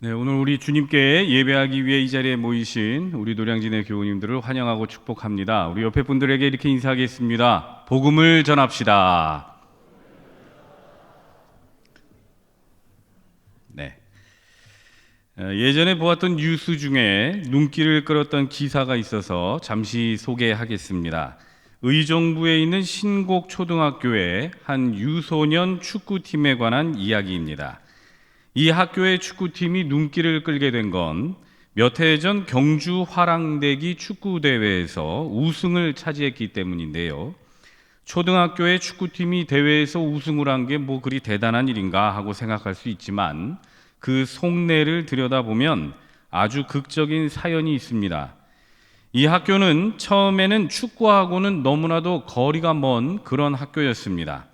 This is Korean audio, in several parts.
네, 오늘 우리 주님께 예배하기 위해 이 자리에 모이신 우리 노량진의 교우님들을 환영하고 축복합니다. 우리 옆에 분들에게 이렇게 인사하겠습니다. 복음을 전합시다. 네. 예전에 보았던 뉴스 중에 눈길을 끌었던 기사가 있어서 잠시 소개하겠습니다. 의정부에 있는 신곡초등학교의 한 유소년 축구팀에 관한 이야기입니다. 이 학교의 축구팀이 눈길을 끌게 된 건 몇 해 전 경주 화랑대기 축구대회에서 우승을 차지했기 때문인데요. 초등학교의 축구팀이 대회에서 우승을 한 게 뭐 그리 대단한 일인가 하고 생각할 수 있지만 그 속내를 들여다보면 아주 극적인 사연이 있습니다. 이 학교는 처음에는 축구하고는 너무나도 거리가 먼 그런 학교였습니다.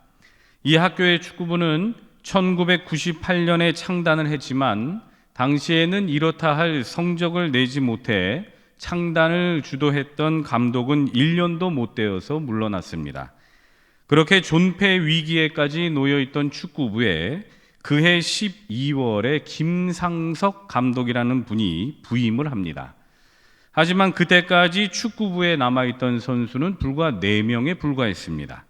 이 학교의 축구부는 1998년에 창단을 했지만 당시에는 이렇다 할 성적을 내지 못해 창단을 주도했던 감독은 1년도 못 되어서 물러났습니다. 그렇게 존폐 위기에까지 놓여있던 축구부에 그해 12월에 김상석 감독이라는 분이 부임을 합니다. 하지만 그때까지 축구부에 남아있던 선수는 불과 4명에 불과했습니다.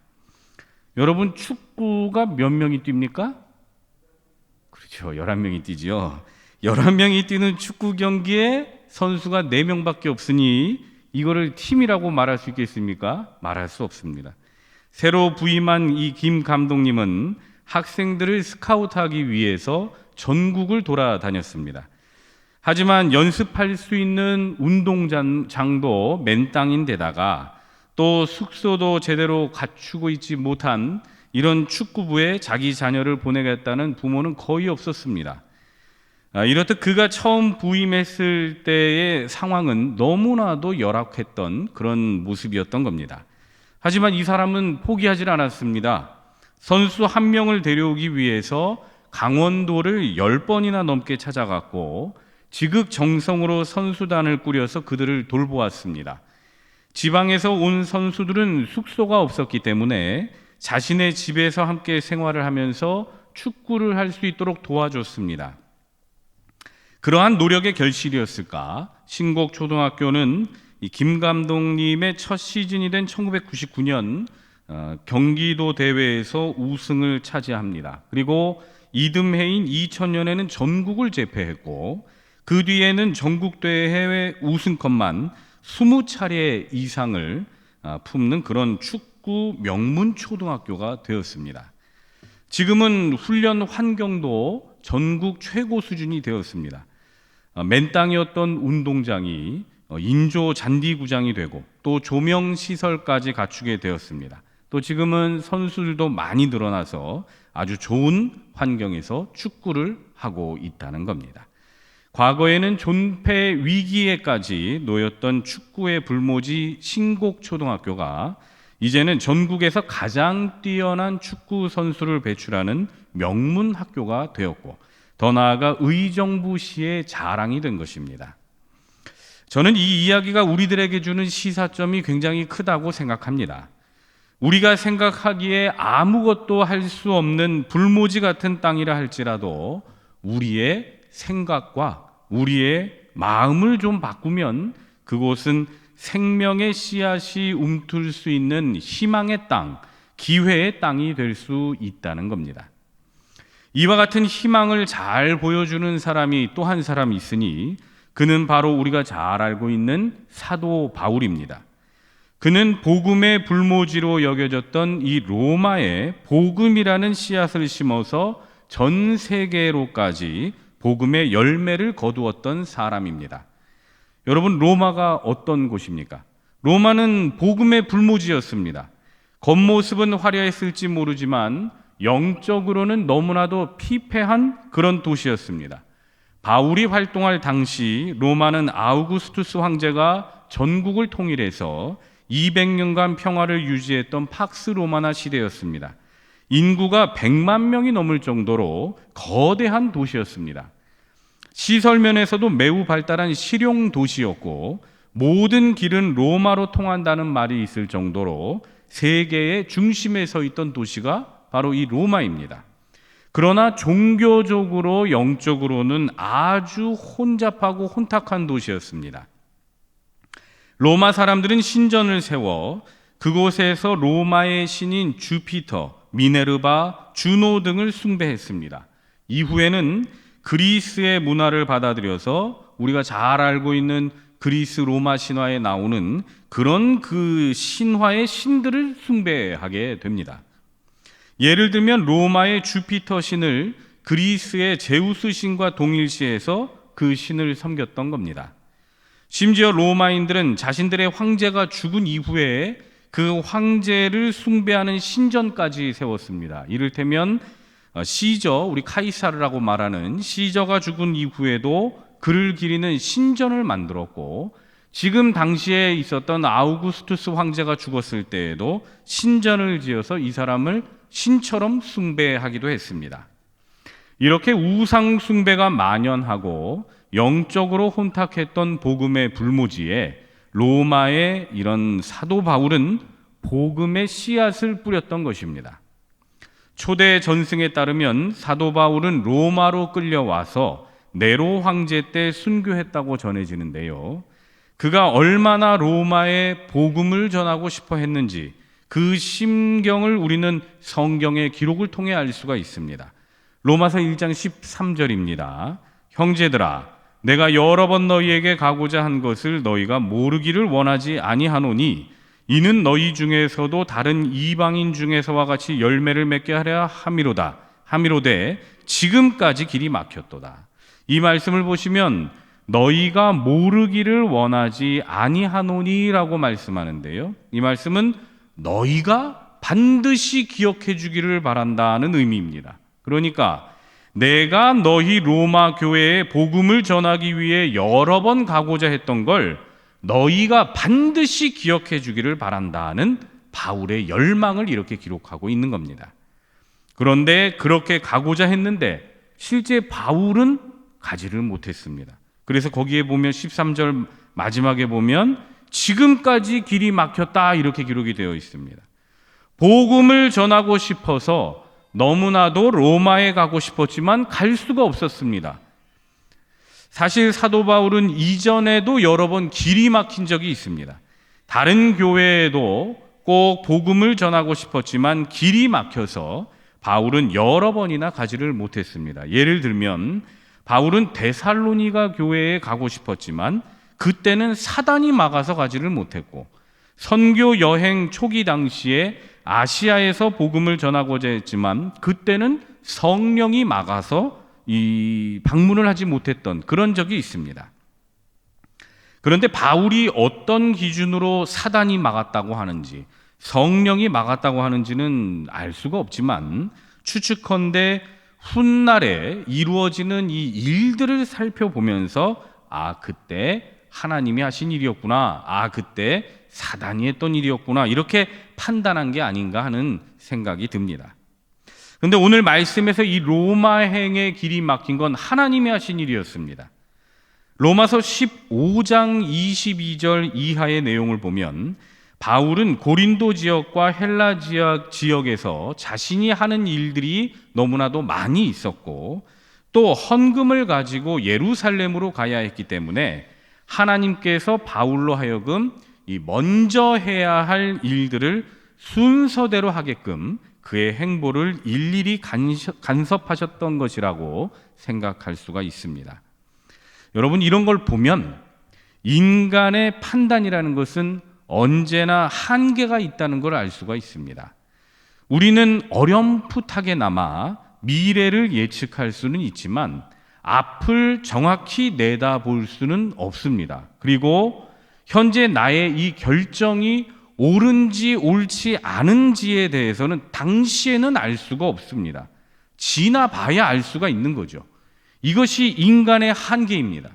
여러분, 축구가 몇 명이 뜁니까? 그렇죠, 11명이 뛰죠. 11명이 뛰는 축구 경기에 선수가 4명밖에 없으니 이거를 팀이라고 말할 수 있겠습니까? 말할 수 없습니다. 새로 부임한 이 김 감독님은 학생들을 스카우트하기 위해서 전국을 돌아다녔습니다. 하지만 연습할 수 있는 운동장도 맨땅인데다가 또 숙소도 제대로 갖추고 있지 못한 이런 축구부에 자기 자녀를 보내겠다는 부모는 거의 없었습니다. 이렇듯 그가 처음 부임했을 때의 상황은 너무나도 열악했던 그런 모습이었던 겁니다. 하지만 이 사람은 포기하지 않았습니다. 선수 한 명을 데려오기 위해서 강원도를 10번이나 넘게 찾아갔고 지극정성으로 선수단을 꾸려서 그들을 돌보았습니다. 지방에서 온 선수들은 숙소가 없었기 때문에 자신의 집에서 함께 생활을 하면서 축구를 할 수 있도록 도와줬습니다. 그러한 노력의 결실이었을까? 신곡초등학교는 이 김 감독님의 첫 시즌이 된 1999년 경기도 대회에서 우승을 차지합니다. 그리고 이듬해인 2000년에는 전국을 제패했고 그 뒤에는 전국대회 우승컵만 20차례 이상을 품는 그런 축구 명문 초등학교가 되었습니다. 지금은 훈련 환경도 전국 최고 수준이 되었습니다. 맨 땅이었던 운동장이 인조 잔디구장이 되고 또 조명 시설까지 갖추게 되었습니다. 또 지금은 선수들도 많이 늘어나서 아주 좋은 환경에서 축구를 하고 있다는 겁니다. 과거에는 존폐 위기에까지 놓였던 축구의 불모지 신곡초등학교가 이제는 전국에서 가장 뛰어난 축구 선수를 배출하는 명문 학교가 되었고 더 나아가 의정부시의 자랑이 된 것입니다. 저는 이 이야기가 우리들에게 주는 시사점이 굉장히 크다고 생각합니다. 우리가 생각하기에 아무것도 할 수 없는 불모지 같은 땅이라 할지라도 우리의 생각과 우리의 마음을 좀 바꾸면 그곳은 생명의 씨앗이 움틀 수 있는 희망의 땅, 기회의 땅이 될 수 있다는 겁니다. 이와 같은 희망을 잘 보여주는 사람이 또 한 사람 있으니 그는 바로 우리가 잘 알고 있는 사도 바울입니다. 그는 복음의 불모지로 여겨졌던 이 로마에 복음이라는 씨앗을 심어서 전 세계로까지 복음의 열매를 거두었던 사람입니다. 여러분, 로마가 어떤 곳입니까? 로마는 복음의 불모지였습니다. 겉모습은 화려했을지 모르지만 영적으로는 너무나도 피폐한 그런 도시였습니다. 바울이 활동할 당시 로마는 아우구스투스 황제가 전국을 통일해서 200년간 평화를 유지했던 팍스 로마나 시대였습니다. 인구가 100만 명이 넘을 정도로 거대한 도시였습니다. 시설면에서도 매우 발달한 실용 도시였고 모든 길은 로마로 통한다는 말이 있을 정도로 세계의 중심에 서 있던 도시가 바로 이 로마입니다. 그러나 종교적으로 영적으로는 아주 혼잡하고 혼탁한 도시였습니다. 로마 사람들은 신전을 세워 그곳에서 로마의 신인 주피터, 미네르바, 주노 등을 숭배했습니다. 이후에는 그리스의 문화를 받아들여서 우리가 잘 알고 있는 그리스 로마 신화에 나오는 그런 그 신화의 신들을 숭배하게 됩니다. 예를 들면 로마의 주피터 신을 그리스의 제우스 신과 동일시해서 그 신을 섬겼던 겁니다. 심지어 로마인들은 자신들의 황제가 죽은 이후에 그 황제를 숭배하는 신전까지 세웠습니다. 이를테면 시저, 우리 카이사르라고 말하는 시저가 죽은 이후에도 그를 기리는 신전을 만들었고, 지금 당시에 있었던 아우구스투스 황제가 죽었을 때에도 신전을 지어서 이 사람을 신처럼 숭배하기도 했습니다. 이렇게 우상 숭배가 만연하고 영적으로 혼탁했던 복음의 불모지에 로마의 이런 사도 바울은 복음의 씨앗을 뿌렸던 것입니다. 초대 전승에 따르면 사도 바울은 로마로 끌려와서 네로 황제 때 순교했다고 전해지는데요. 그가 얼마나 로마에 복음을 전하고 싶어 했는지 그 심경을 우리는 성경의 기록을 통해 알 수가 있습니다. 로마서 1장 13절입니다. 형제들아, 내가 여러 번 너희에게 가고자 한 것을 너희가 모르기를 원하지 아니하노니 이는 너희 중에서도 다른 이방인 중에서와 같이 열매를 맺게 하려 함이로다. 함이로되 지금까지 길이 막혔도다. 이 말씀을 보시면 너희가 모르기를 원하지 아니하노니라고 말씀하는데요. 이 말씀은 너희가 반드시 기억해 주기를 바란다는 의미입니다. 그러니까 내가 너희 로마 교회에 복음을 전하기 위해 여러 번 가고자 했던 걸 너희가 반드시 기억해 주기를 바란다는 바울의 열망을 이렇게 기록하고 있는 겁니다. 그런데 그렇게 가고자 했는데 실제 바울은 가지를 못했습니다. 그래서 거기에 보면 13절 마지막에 보면 지금까지 길이 막혔다 이렇게 기록이 되어 있습니다. 복음을 전하고 싶어서 너무나도 로마에 가고 싶었지만 갈 수가 없었습니다. 사실 사도 바울은 이전에도 여러 번 길이 막힌 적이 있습니다. 다른 교회에도 꼭 복음을 전하고 싶었지만 길이 막혀서 바울은 여러 번이나 가지를 못했습니다. 예를 들면 바울은 데살로니가 교회에 가고 싶었지만 그때는 사단이 막아서 가지를 못했고, 선교 여행 초기 당시에 아시아에서 복음을 전하고자 했지만 그때는 성령이 막아서 이 방문을 하지 못했던 그런 적이 있습니다. 그런데 바울이 어떤 기준으로 사단이 막았다고 하는지, 성령이 막았다고 하는지는 알 수가 없지만 추측컨대 훗날에 이루어지는 이 일들을 살펴보면서 그때 하나님이 하신 일이었구나, 그때 사단이 했던 일이었구나, 이렇게 판단한 게 아닌가 하는 생각이 듭니다. 그런데 오늘 말씀에서 이 로마행의 길이 막힌 건 하나님이 하신 일이었습니다. 로마서 15장 22절 이하의 내용을 보면 바울은 고린도 지역과 헬라 지역에서 자신이 하는 일들이 너무나도 많이 있었고 또 헌금을 가지고 예루살렘으로 가야 했기 때문에 하나님께서 바울로 하여금 이 먼저 해야 할 일들을 순서대로 하게끔 그의 행보를 일일이 간섭하셨던 것이라고 생각할 수가 있습니다. 여러분, 이런 걸 보면 인간의 판단이라는 것은 언제나 한계가 있다는 걸 알 수가 있습니다. 우리는 어렴풋하게나마 미래를 예측할 수는 있지만 앞을 정확히 내다볼 수는 없습니다. 그리고 현재 나의 이 결정이 옳은지 옳지 않은지에 대해서는 당시에는 알 수가 없습니다. 지나봐야 알 수가 있는 거죠. 이것이 인간의 한계입니다.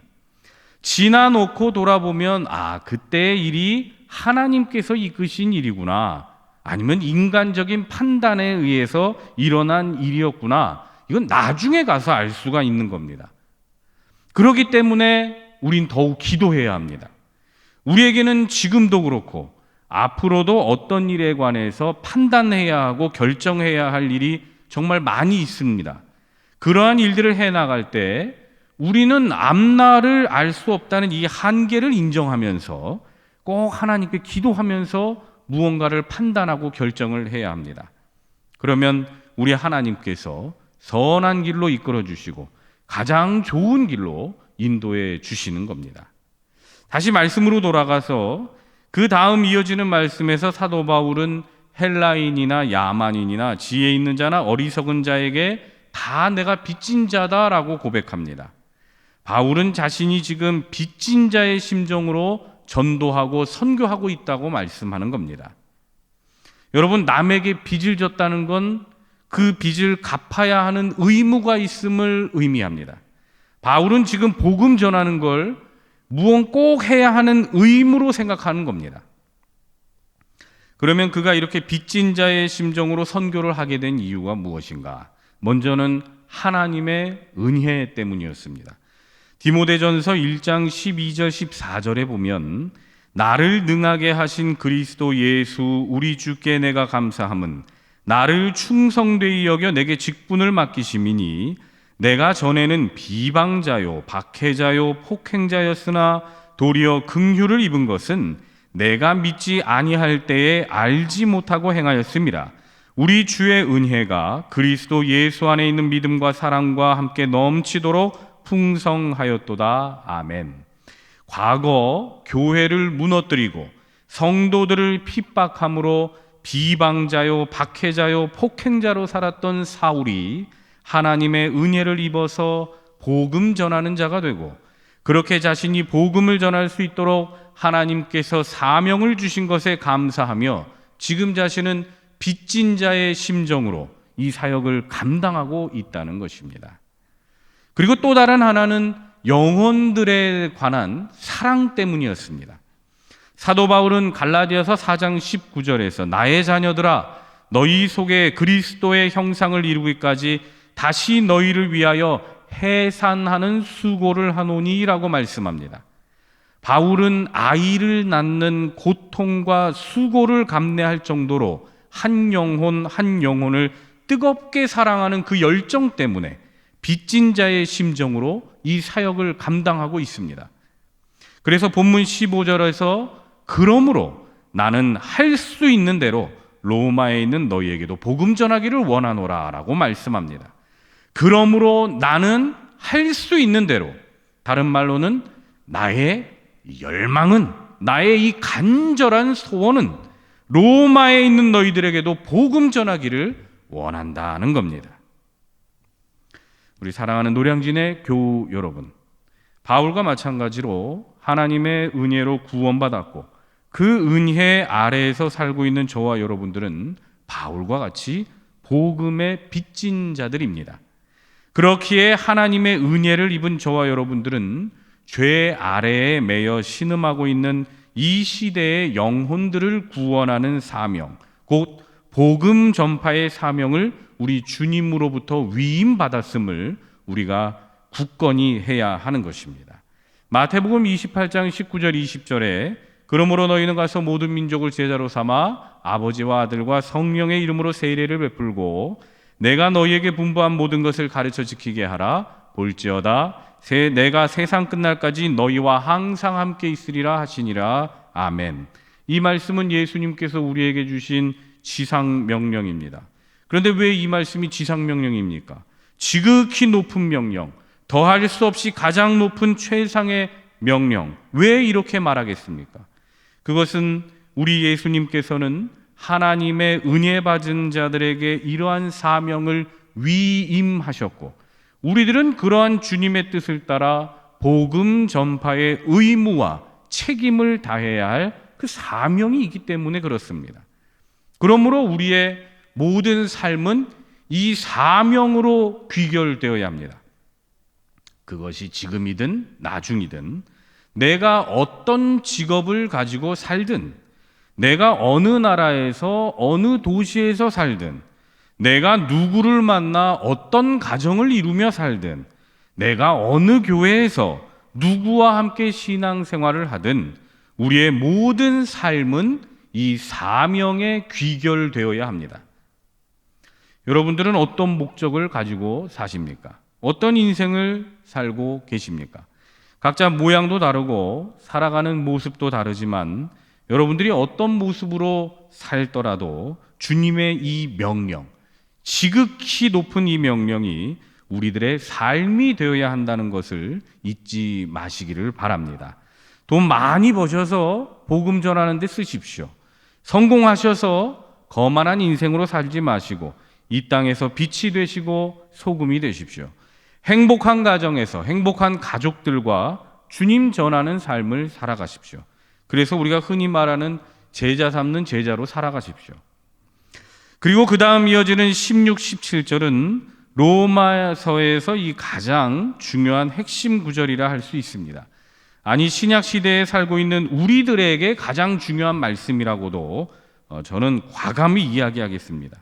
지나놓고 돌아보면 그때의 일이 하나님께서 이끄신 일이구나, 아니면 인간적인 판단에 의해서 일어난 일이었구나, 이건 나중에 가서 알 수가 있는 겁니다. 그렇기 때문에 우린 더욱 기도해야 합니다. 우리에게는 지금도 그렇고 앞으로도 어떤 일에 관해서 판단해야 하고 결정해야 할 일이 정말 많이 있습니다. 그러한 일들을 해나갈 때 우리는 앞날을 알 수 없다는 이 한계를 인정하면서 꼭 하나님께 기도하면서 무언가를 판단하고 결정을 해야 합니다. 그러면 우리 하나님께서 선한 길로 이끌어 주시고 가장 좋은 길로 인도해 주시는 겁니다. 다시 말씀으로 돌아가서 그 다음 이어지는 말씀에서 사도 바울은 헬라인이나 야만인이나 지혜 있는 자나 어리석은 자에게 다 내가 빚진 자다라고 고백합니다. 바울은 자신이 지금 빚진 자의 심정으로 전도하고 선교하고 있다고 말씀하는 겁니다. 여러분, 남에게 빚을 졌다는 건 그 빚을 갚아야 하는 의무가 있음을 의미합니다. 바울은 지금 복음 전하는 걸 무언 꼭 해야 하는 의무로 생각하는 겁니다. 그러면 그가 이렇게 빚진 자의 심정으로 선교를 하게 된 이유가 무엇인가? 먼저는 하나님의 은혜 때문이었습니다. 디모데전서 1장 12절 14절에 보면 나를 능하게 하신 그리스도 예수 우리 주께 내가 감사함은 나를 충성되이 여겨 내게 직분을 맡기심이니 내가 전에는 비방자요 박해자요 폭행자였으나 도리어 긍휼을 입은 것은 내가 믿지 아니할 때에 알지 못하고 행하였음이라. 우리 주의 은혜가 그리스도 예수 안에 있는 믿음과 사랑과 함께 넘치도록 풍성하였도다. 아멘. 과거 교회를 무너뜨리고 성도들을 핍박함으로 비방자요 박해자요 폭행자로 살았던 사울이 하나님의 은혜를 입어서 복음 전하는 자가 되고 그렇게 자신이 복음을 전할 수 있도록 하나님께서 사명을 주신 것에 감사하며 지금 자신은 빚진 자의 심정으로 이 사역을 감당하고 있다는 것입니다. 그리고 또 다른 하나는 영혼들에 관한 사랑 때문이었습니다. 사도 바울은 갈라디아서 4장 19절에서 나의 자녀들아 너희 속에 그리스도의 형상을 이루기까지 다시 너희를 위하여 해산하는 수고를 하노니라고 말씀합니다. 바울은 아이를 낳는 고통과 수고를 감내할 정도로 한 영혼을 뜨겁게 사랑하는 그 열정 때문에 빚진 자의 심정으로 이 사역을 감당하고 있습니다. 그래서 본문 15절에서 그러므로 나는 할 수 있는 대로 로마에 있는 너희에게도 복음 전하기를 원하노라 라고 말씀합니다. 그러므로 나는 할 수 있는 대로, 다른 말로는 나의 열망은, 나의 이 간절한 소원은 로마에 있는 너희들에게도 복음 전하기를 원한다는 겁니다. 우리 사랑하는 노량진의 교우 여러분, 바울과 마찬가지로 하나님의 은혜로 구원받았고 그 은혜 아래에서 살고 있는 저와 여러분들은 바울과 같이 복음의 빚진 자들입니다. 그렇기에 하나님의 은혜를 입은 저와 여러분들은 죄 아래에 매여 신음하고 있는 이 시대의 영혼들을 구원하는 사명, 곧 복음 전파의 사명을 우리 주님으로부터 위임받았음을 우리가 굳건히 해야 하는 것입니다. 마태복음 28장 19절 20절에 그러므로 너희는 가서 모든 민족을 제자로 삼아 아버지와 아들과 성령의 이름으로 세례를 베풀고 내가 너희에게 분부한 모든 것을 가르쳐 지키게 하라. 볼지어다 내가 세상 끝날까지 너희와 항상 함께 있으리라 하시니라. 아멘. 이 말씀은 예수님께서 우리에게 주신 지상 명령입니다. 그런데 왜 이 말씀이 지상 명령입니까? 지극히 높은 명령, 더할 수 없이 가장 높은 최상의 명령. 왜 이렇게 말하겠습니까? 그것은 우리 예수님께서는 하나님의 은혜 받은 자들에게 이러한 사명을 위임하셨고 우리들은 그러한 주님의 뜻을 따라 복음 전파의 의무와 책임을 다해야 할 그 사명이 있기 때문에 그렇습니다. 그러므로 우리의 모든 삶은 이 사명으로 귀결되어야 합니다. 그것이 지금이든 나중이든 내가 어떤 직업을 가지고 살든 내가 어느 나라에서 어느 도시에서 살든 내가 누구를 만나 어떤 가정을 이루며 살든 내가 어느 교회에서 누구와 함께 신앙생활을 하든 우리의 모든 삶은 이 사명에 귀결되어야 합니다. 여러분들은 어떤 목적을 가지고 사십니까? 어떤 인생을 살고 계십니까? 각자 모양도 다르고 살아가는 모습도 다르지만 여러분들이 어떤 모습으로 살더라도 주님의 이 명령, 지극히 높은 이 명령이 우리들의 삶이 되어야 한다는 것을 잊지 마시기를 바랍니다. 돈 많이 버셔서 복음 전하는 데 쓰십시오. 성공하셔서 거만한 인생으로 살지 마시고 이 땅에서 빛이 되시고 소금이 되십시오. 행복한 가정에서 행복한 가족들과 주님 전하는 삶을 살아가십시오. 그래서 우리가 흔히 말하는 제자 삼는 제자로 살아가십시오. 그리고 그 다음 이어지는 16, 17절은 로마서에서 이 가장 중요한 핵심 구절이라 할 수 있습니다. 아니 신약 시대에 살고 있는 우리들에게 가장 중요한 말씀이라고도 저는 과감히 이야기하겠습니다.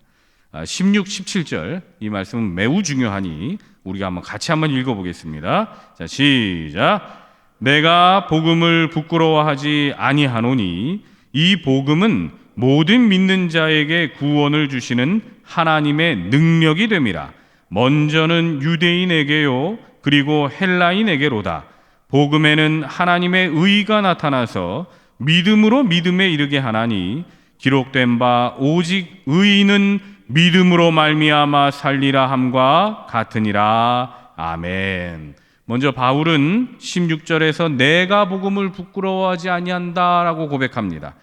16, 17절 이 말씀은 매우 중요하니 우리가 같이 한번 읽어보겠습니다. 자, 시작. 내가 복음을 부끄러워하지 아니하노니 이 복음은 모든 믿는 자에게 구원을 주시는 하나님의 능력이 됨이라. 먼저는 유대인에게요 그리고 헬라인에게로다. 복음에는 하나님의 의가 나타나서 믿음으로 믿음에 이르게 하나니 기록된 바 오직 의인은 믿음으로 말미암아 살리라 함과 같으니라. 아멘. 먼저 바울은 16절에서 내가 복음을 부끄러워하지 아니한다라고 고백합니다.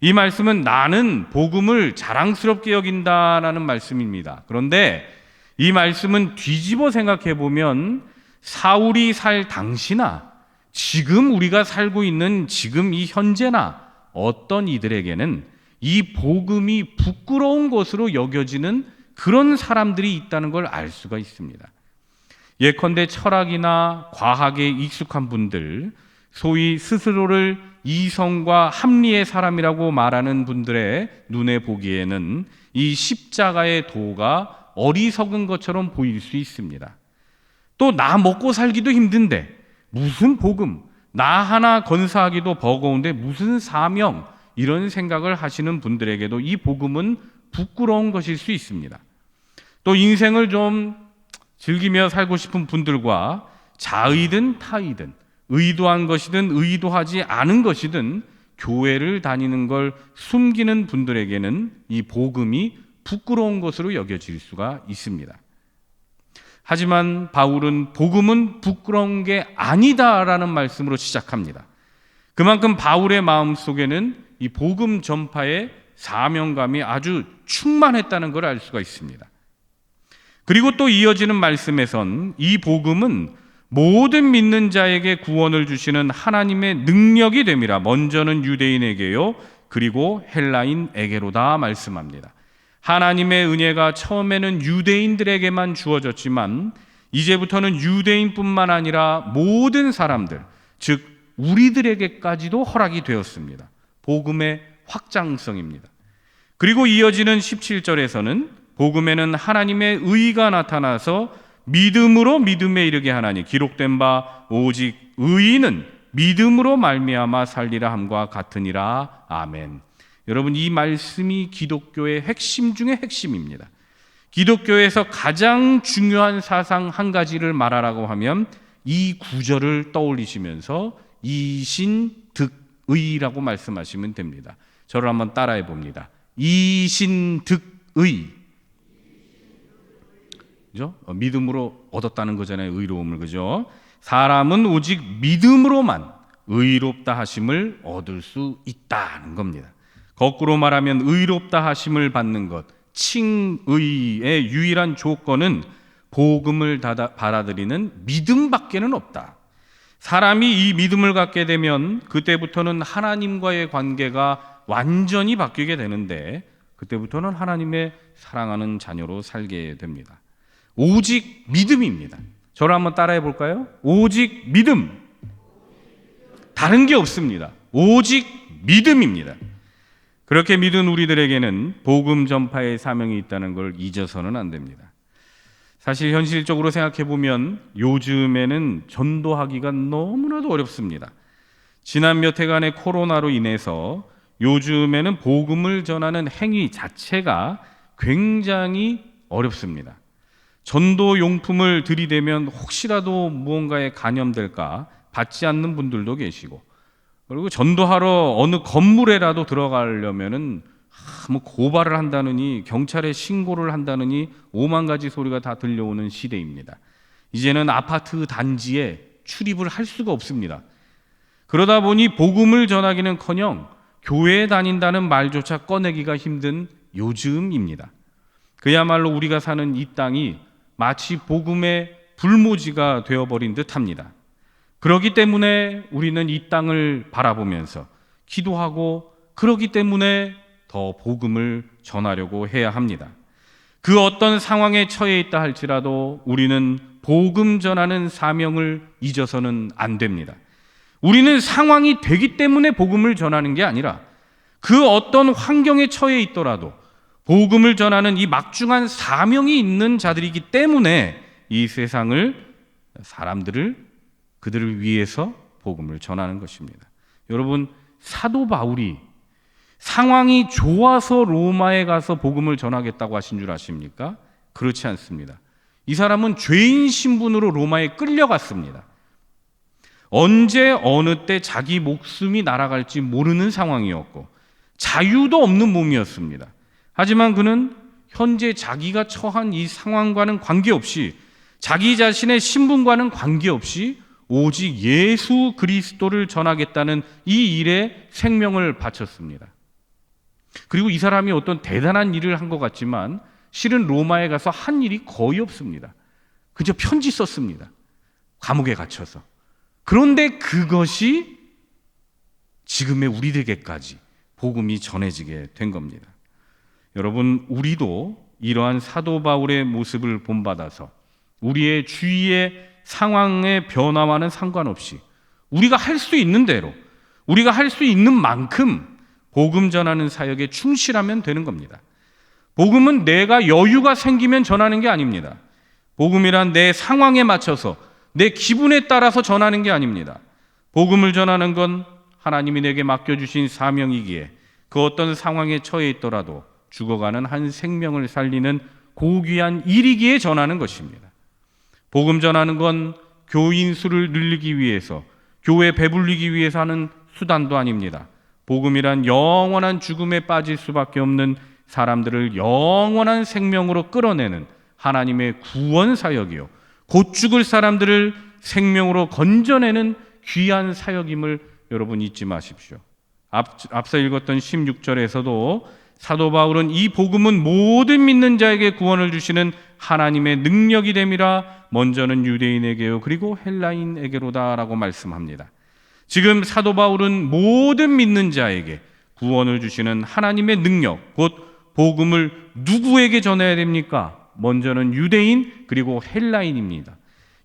이 말씀은 나는 복음을 자랑스럽게 여긴다라는 말씀입니다. 그런데 이 말씀은 뒤집어 생각해 보면 사울이 살 당시나 지금 우리가 살고 있는 지금 이 현재나 어떤 이들에게는 이 복음이 부끄러운 것으로 여겨지는 그런 사람들이 있다는 걸 알 수가 있습니다. 예컨대 철학이나 과학에 익숙한 분들, 소위 스스로를 이성과 합리의 사람이라고 말하는 분들의 눈에 보기에는 이 십자가의 도가 어리석은 것처럼 보일 수 있습니다. 또 나 먹고 살기도 힘든데 무슨 복음, 나 하나 건사하기도 버거운데 무슨 사명, 이런 생각을 하시는 분들에게도 이 복음은 부끄러운 것일 수 있습니다. 또 인생을 좀 즐기며 살고 싶은 분들과 자의든 타의든 의도한 것이든 의도하지 않은 것이든 교회를 다니는 걸 숨기는 분들에게는 이 복음이 부끄러운 것으로 여겨질 수가 있습니다. 하지만 바울은 복음은 부끄러운 게 아니다라는 말씀으로 시작합니다. 그만큼 바울의 마음속에는 이 복음 전파의 사명감이 아주 충만했다는 걸 알 수가 있습니다. 그리고 또 이어지는 말씀에선 이 복음은 모든 믿는 자에게 구원을 주시는 하나님의 능력이 됨이라. 먼저는 유대인에게요 그리고 헬라인에게로다 말씀합니다. 하나님의 은혜가 처음에는 유대인들에게만 주어졌지만 이제부터는 유대인뿐만 아니라 모든 사람들, 즉 우리들에게까지도 허락이 되었습니다. 복음의 확장성입니다. 그리고 이어지는 17절에서는 복음에는 하나님의 의가 나타나서 믿음으로 믿음에 이르게 하나니 기록된 바 오직 의인은 믿음으로 말미암아 살리라 함과 같으니라. 아멘. 여러분, 이 말씀이 기독교의 핵심 중의 핵심입니다. 기독교에서 가장 중요한 사상 한 가지를 말하라고 하면 이 구절을 떠올리시면서 이신득의라고 말씀하시면 됩니다. 저를 한번 따라해 봅니다. 이신득의. 그죠? 믿음으로 얻었다는 거잖아요. 의로움을. 그죠? 사람은 오직 믿음으로만 의롭다 하심을 얻을 수 있다는 겁니다. 거꾸로 말하면 의롭다 하심을 받는 것, 칭의의 유일한 조건은 복음을 받아들이는 믿음밖에는 없다. 사람이 이 믿음을 갖게 되면 그때부터는 하나님과의 관계가 완전히 바뀌게 되는데 그때부터는 하나님의 사랑하는 자녀로 살게 됩니다. 오직 믿음입니다. 저를 한번 따라해 볼까요? 오직 믿음. 다른 게 없습니다. 오직 믿음입니다. 그렇게 믿은 우리들에게는 복음 전파의 사명이 있다는 걸 잊어서는 안 됩니다. 사실 현실적으로 생각해 보면 요즘에는 전도하기가 너무나도 어렵습니다. 지난 몇 해간의 코로나로 인해서 요즘에는 복음을 전하는 행위 자체가 굉장히 어렵습니다. 전도 용품을 들이대면 혹시라도 무언가에 감염될까 받지 않는 분들도 계시고, 그리고 전도하러 어느 건물에라도 들어가려면은 뭐 고발을 한다느니 경찰에 신고를 한다느니 오만 가지 소리가 다 들려오는 시대입니다. 이제는 아파트 단지에 출입을 할 수가 없습니다. 그러다 보니 복음을 전하기는커녕 교회에 다닌다는 말조차 꺼내기가 힘든 요즘입니다. 그야말로 우리가 사는 이 땅이 마치 복음의 불모지가 되어버린 듯합니다. 그렇기 때문에 우리는 이 땅을 바라보면서 기도하고, 그렇기 때문에 더 복음을 전하려고 해야 합니다. 그 어떤 상황에 처해 있다 할지라도 우리는 복음 전하는 사명을 잊어서는 안 됩니다. 우리는 상황이 되기 때문에 복음을 전하는 게 아니라 그 어떤 환경에 처해 있더라도 복음을 전하는 이 막중한 사명이 있는 자들이기 때문에 이 사람들을 그들을 위해서 복음을 전하는 것입니다. 여러분, 사도 바울이 상황이 좋아서 로마에 가서 복음을 전하겠다고 하신 줄 아십니까? 그렇지 않습니다. 이 사람은 죄인 신분으로 로마에 끌려갔습니다. 언제 어느 때 자기 목숨이 날아갈지 모르는 상황이었고 자유도 없는 몸이었습니다. 하지만 그는 현재 자기가 처한 이 상황과는 관계없이, 자기 자신의 신분과는 관계없이 오직 예수 그리스도를 전하겠다는 이 일에 생명을 바쳤습니다. 그리고 이 사람이 어떤 대단한 일을 한 것 같지만 실은 로마에 가서 한 일이 거의 없습니다. 그저 편지 썼습니다. 감옥에 갇혀서. 그런데 그것이 지금의 우리들에게까지 복음이 전해지게 된 겁니다. 여러분, 우리도 이러한 사도 바울의 모습을 본받아서 우리의 주위의 상황의 변화와는 상관없이 우리가 할 수 있는 대로, 우리가 할 수 있는 만큼 복음 전하는 사역에 충실하면 되는 겁니다. 복음은 내가 여유가 생기면 전하는 게 아닙니다. 복음이란 내 상황에 맞춰서, 내 기분에 따라서 전하는 게 아닙니다. 복음을 전하는 건 하나님이 내게 맡겨주신 사명이기에 그 어떤 상황에 처해 있더라도 죽어가는 한 생명을 살리는 고귀한 일이기에 전하는 것입니다. 복음 전하는 건 교인 수를 늘리기 위해서, 교회 배불리기 위해서 하는 수단도 아닙니다. 복음이란 영원한 죽음에 빠질 수밖에 없는 사람들을 영원한 생명으로 끌어내는 하나님의 구원 사역이요, 곧 죽을 사람들을 생명으로 건져내는 귀한 사역임을 여러분 잊지 마십시오. 앞서 읽었던 16절에서도 사도 바울은 이 복음은 모든 믿는 자에게 구원을 주시는 하나님의 능력이 됨이라, 먼저는 유대인에게요 그리고 헬라인에게로다 라고 말씀합니다. 지금 사도 바울은 모든 믿는 자에게 구원을 주시는 하나님의 능력, 곧 복음을 누구에게 전해야 됩니까? 먼저는 유대인 그리고 헬라인입니다.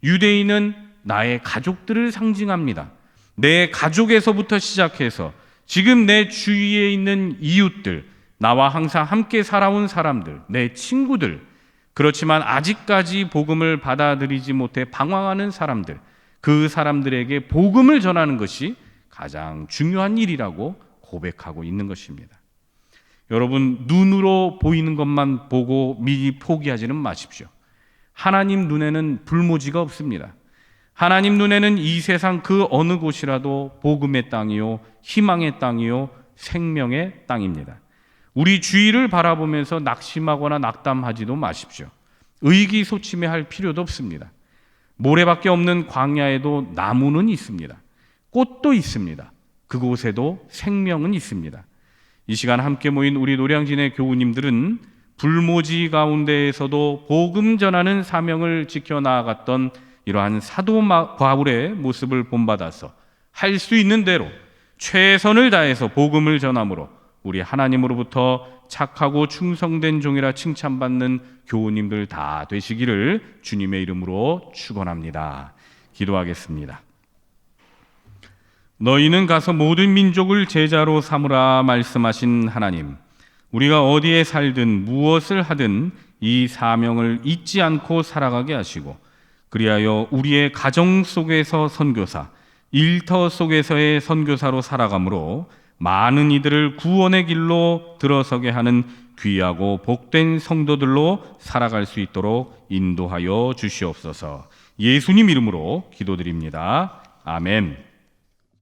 유대인은 나의 가족들을 상징합니다. 내 가족에서부터 시작해서 지금 내 주위에 있는 이웃들, 나와 항상 함께 살아온 사람들, 내 친구들, 그렇지만 아직까지 복음을 받아들이지 못해 방황하는 사람들, 그 사람들에게 복음을 전하는 것이 가장 중요한 일이라고 고백하고 있는 것입니다. 여러분, 눈으로 보이는 것만 보고 미리 포기하지는 마십시오. 하나님 눈에는 불모지가 없습니다. 하나님 눈에는 이 세상 그 어느 곳이라도 복음의 땅이요, 희망의 땅이요, 생명의 땅입니다. 우리 주위를 바라보면서 낙심하거나 낙담하지도 마십시오. 의기소침해할 필요도 없습니다. 모래밖에 없는 광야에도 나무는 있습니다. 꽃도 있습니다. 그곳에도 생명은 있습니다. 이 시간 함께 모인 우리 노량진의 교우님들은 불모지 가운데에서도 복음 전하는 사명을 지켜나갔던 이러한 사도 바울의 모습을 본받아서 할 수 있는 대로 최선을 다해서 복음을 전함으로 우리 하나님으로부터 착하고 충성된 종이라 칭찬받는 교우님들 다 되시기를 주님의 이름으로 축원합니다. 기도하겠습니다. 너희는 가서 모든 민족을 제자로 삼으라 말씀하신 하나님, 우리가 어디에 살든 무엇을 하든 이 사명을 잊지 않고 살아가게 하시고, 그리하여 우리의 가정 속에서 선교사, 일터 속에서의 선교사로 살아가므로 많은 이들을 구원의 길로 들어서게 하는 귀하고 복된 성도들로 살아갈 수 있도록 인도하여 주시옵소서. 예수님 이름으로 기도드립니다. 아멘.